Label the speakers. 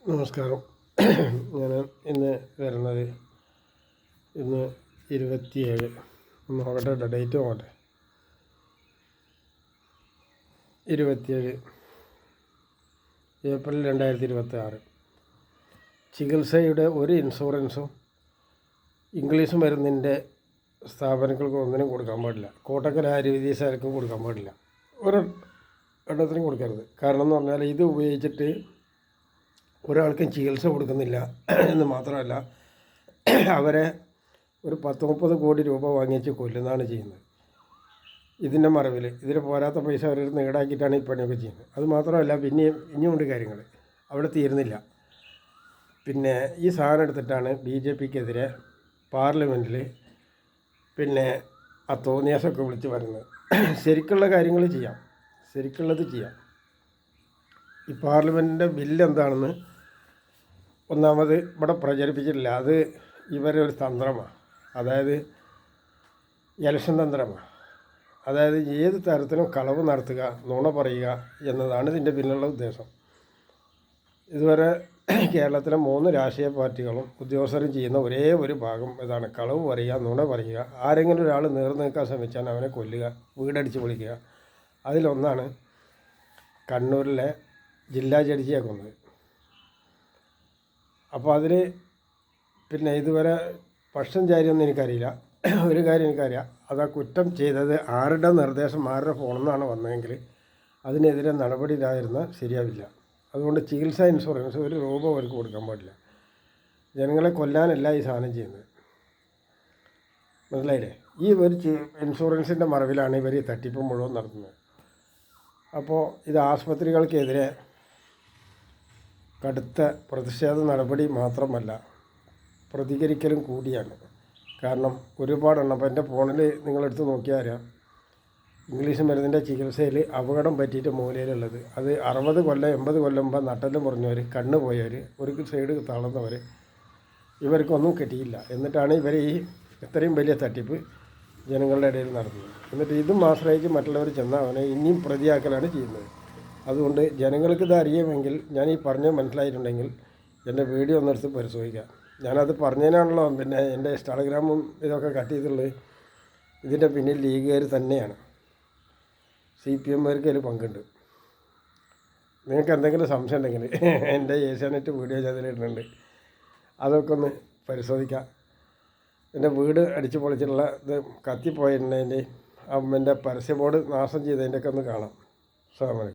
Speaker 1: നമസ്കാരം. ഞാൻ ഇന്ന് വരുന്നത് ഇന്ന് 27 നോക്കട്ടെ, ഡേറ്റ് നോക്കട്ടെ. 27 ഏപ്രിൽ 2026. ചികിത്സയുടെ ഒരു ഇൻഷുറൻസും ഇംഗ്ലീഷ് മരുന്നിൻ്റെ സ്ഥാപനങ്ങൾക്ക് ഒന്നിനും കൊടുക്കാൻ പാടില്ല. കോട്ടക്കൽ ആയുർവേദീസാർക്കും കൊടുക്കാൻ പാടില്ല. ഒരു എണ്ണത്തിനും കൊടുക്കരുത്. കാരണം എന്ന് പറഞ്ഞാൽ ഇത് ഉപയോഗിച്ചിട്ട് ഒരാൾക്കും ചികിത്സ കൊടുക്കുന്നില്ല എന്ന് മാത്രമല്ല, അവരെ ഒരു 10-30 കോടി രൂപ വാങ്ങിച്ച് കൊല്ലുന്നതാണ് ചെയ്യുന്നത്. ഇതിൻ്റെ മറവിൽ ഇതിന് പോരാത്ത പൈസ അവരിൽ നിന്ന് ഈടാക്കിയിട്ടാണ് ഈ പണിയൊക്കെ ചെയ്യുന്നത്. അത് മാത്രമല്ല, ഇനിയുമുണ്ട് കാര്യങ്ങൾ, അവിടെ തീരുന്നില്ല. പിന്നെ ഈ സാധനം എടുത്തിട്ടാണ് BJPക്കെതിരെ പാർലമെൻറ്റിൽ ആ തോന്നിയാസമൊക്കെ വിളിച്ച് വരുന്നത്. ശരിക്കുള്ള കാര്യങ്ങൾ ചെയ്യാം, ശരിക്കുള്ളത് ചെയ്യാം. ഈ പാർലമെൻറ്റിൻ്റെ ബില്ല് എന്താണെന്ന് ഒന്നാമത് ഇവിടെ പ്രചരിപ്പിച്ചിട്ടില്ല. അത് ഇവരൊരു തന്ത്രമാണ്, അതായത് ഇലക്ഷൻ തന്ത്രമാണ്. അതായത് ഏത് തരത്തിലും കളവ് നടത്തുക, നുണ പറയുക എന്നതാണ് ഇതിൻ്റെ പിന്നിലുള്ള ഉദ്ദേശം. ഇതുവരെ കേരളത്തിലെ 3 രാഷ്ട്രീയ പാർട്ടികളും ഉദ്യോഗസ്ഥരും ചെയ്യുന്ന ഒരേ ഒരു ഭാഗം ഇതാണ്: കളവ് പറയുക, നുണ പറയുക. ആരെങ്കിലും ഒരാൾ നേർന്നു നിൽക്കാൻ ശ്രമിച്ചാൽ അവനെ കൊല്ലുക, വീടടിച്ച് പൊളിക്കുക. അതിലൊന്നാണ് കണ്ണൂരിലെ ജില്ലാ ജഡ്ജിയെ കൊന്നത്. അപ്പോൾ അതിൽ ഇതുവരെ പക്ഷം ചാരിയൊന്നും എനിക്കറിയില്ല. ഒരു കാര്യം എനിക്കറിയാം, അത് ആ കുറ്റം ചെയ്തത് ആരുടെ നിർദ്ദേശം, ആരുടെ ഫോണിൽ നിന്നാണ് വന്നതെങ്കിൽ അതിനെതിരെ നടപടി ഇല്ലാതിരുന്നാൽ ശരിയാവില്ല. അതുകൊണ്ട് ചികിത്സാ ഇൻഷുറൻസ് ഒരു രൂപ അവർക്ക് കൊടുക്കാൻ പാടില്ല. ജനങ്ങളെ കൊല്ലാനല്ല ഈ സാധനം ചെയ്യുന്നത്, മനസ്സിലായില്ലേ? ഈ ഒരു ഇൻഷുറൻസിൻ്റെ മറവിലാണ് ഇവർ ഈ തട്ടിപ്പ് മുഴുവൻ നടത്തുന്നത്. അപ്പോൾ ഇത് ആസ്പത്രികൾക്കെതിരെ കടുത്ത പ്രതിഷേധ നടപടി മാത്രമല്ല, പ്രതികരിക്കലും കൂടിയാണ്. കാരണം ഒരുപാടെണ്ണം ഇപ്പോൾ എൻ്റെ ഫോണിൽ നിങ്ങളെടുത്ത് നോക്കിയാൽ അറിയാം, ഇംഗ്ലീഷ് മരുന്നിൻ്റെ ചികിത്സയിൽ അപകടം പറ്റിയിട്ട് മൂലയിലുള്ളത്. അത് 60 കൊല്ലം 80 കൊല്ലം മുമ്പ് നട്ടെല്ല് മുറിഞ്ഞവർ, കണ്ണ് പോയവർ, ഒരു സൈഡ് തളർന്നവർ, ഇവർക്കൊന്നും കിട്ടിയില്ല. എന്നിട്ടാണ് ഇവർ ഈ ഇത്രയും വലിയ തട്ടിപ്പ് ജനങ്ങളുടെ ഇടയിൽ നടത്തുന്നത്. എന്നിട്ട് ഇതും ആശ്രയിച്ച് മറ്റുള്ളവർ ചെന്നാൽ അവനെ ഇനിയും പ്രതിയാക്കലാണ് ചെയ്യുന്നത്. അതുകൊണ്ട് ജനങ്ങൾക്കിത് അറിയുമെങ്കിൽ, ഞാൻ ഈ പറഞ്ഞത് മനസ്സിലായിട്ടുണ്ടെങ്കിൽ എൻ്റെ വീഡിയോ ഒന്നെടുത്ത് പരിശോധിക്കാം. ഞാനത് പറഞ്ഞതിനാണല്ലോ എൻ്റെ ഇൻസ്റ്റാഗ്രാമും ഇതൊക്കെ കട്ട് ചെയ്തുള്ളത്. ഇതിൻ്റെ പിന്നിൽ ലീഗുകാർ തന്നെയാണ്, CPMകാർക്ക് അതിൽ പങ്കുണ്ട്. നിങ്ങൾക്ക് എന്തെങ്കിലും സംശയം ഉണ്ടെങ്കിൽ എൻ്റെ ഏഷ്യാനെറ്റ് വീഡിയോ അതിലിടുന്നുണ്ട്, അതൊക്കെ ഒന്ന് പരിശോധിക്കാം. എൻ്റെ വീട് അടിച്ച് പൊളിച്ചിട്ടുള്ള ഇത് കത്തിപ്പോയിട്ടുണ്ടതിൻ്റെ എൻ്റെ പരസ്യ ബോർഡ് നാശം ചെയ്തതിൻ്റെയൊക്കെ ഒന്ന് കാണാം. അസ്സലാമു അലൈക്കും.